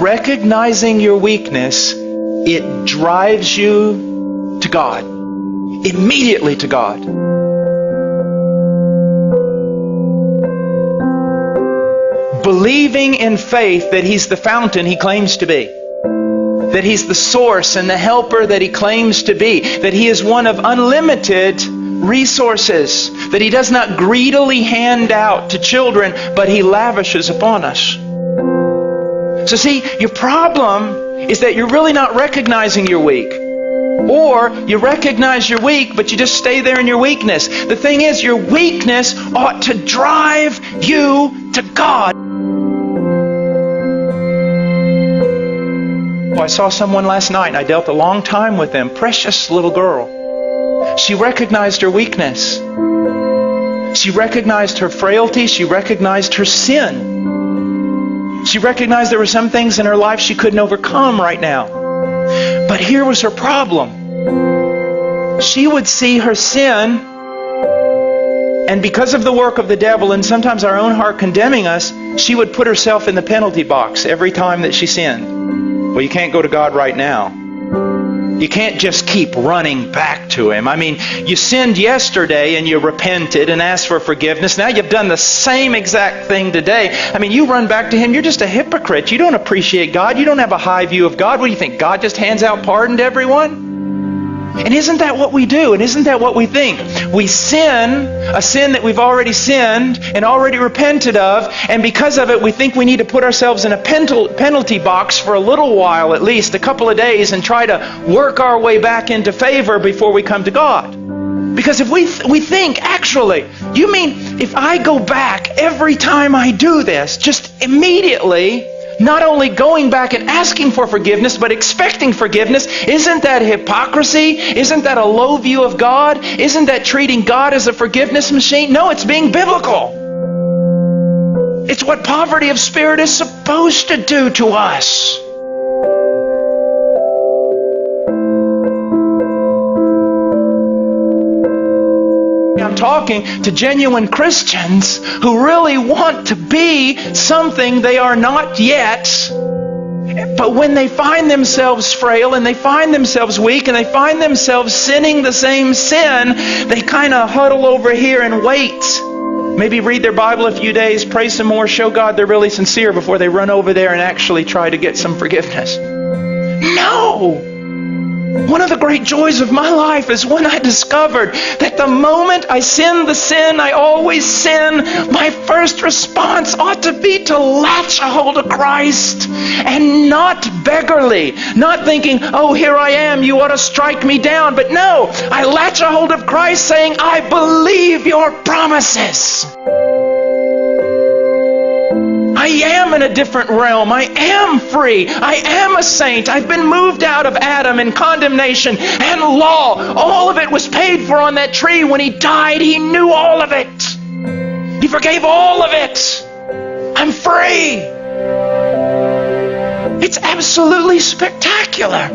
recognizing your weakness, it drives you to God. Immediately to God. Believing in faith that He's the fountain He claims to be. That He's the source and the helper that He claims to be. That He is one of unlimited resources. That He does not greedily hand out to children, but He lavishes upon us. So see, your problem is that you're really not recognizing you're weak. Or you recognize you're weak, but you just stay there in your weakness. The thing is, your weakness ought to drive you to God. I saw someone last night, and I dealt a long time with them. Precious little girl. She recognized her weakness. She recognized her frailty. She recognized her sin. She recognized there were some things in her life she couldn't overcome right now. But here was her problem. She would see her sin, and because of the work of the devil and sometimes our own heart condemning us, she would put herself in the penalty box every time that she sinned. Well, you can't go to God right now. You can't just keep running back to Him. I mean, you sinned yesterday and you repented and asked for forgiveness. Now you've done the same exact thing today. I mean, you run back to Him. You're just a hypocrite. You don't appreciate God. You don't have a high view of God. What do you think? God just hands out pardon to everyone? And isn't that what we do? And isn't that what we think? We sin, a sin that we've already sinned and already repented of, and because of it we think we need to put ourselves in a penalty box for a little while, at least a couple of days, and try to work our way back into favor before we come to God. Because if we think, actually, you mean if I go back every time I do this, just immediately, not only going back and asking for forgiveness, but expecting forgiveness, isn't that hypocrisy? Isn't that a low view of God? Isn't that treating God as a forgiveness machine? No, it's being biblical. It's what poverty of spirit is supposed to do to us. I'm talking to genuine Christians who really want to be something they are not yet. But when they find themselves frail and they find themselves weak and they find themselves sinning the same sin, they kind of huddle over here and wait. Maybe read their Bible a few days, pray some more, show God they're really sincere before they run over there and actually try to get some forgiveness. No! One of the great joys of my life is when I discovered that the moment I sin the sin I always sin, my first response ought to be to latch a hold of Christ, and not beggarly, not thinking, oh, here I am, you ought to strike me down. But no, I latch a hold of Christ saying, I believe your promises. I am in a different realm. I am free. I am a saint. I've been moved out of Adam and condemnation and law. All of it was paid for on that tree when He died. He knew all of it. He forgave all of it. I'm free. It's absolutely spectacular.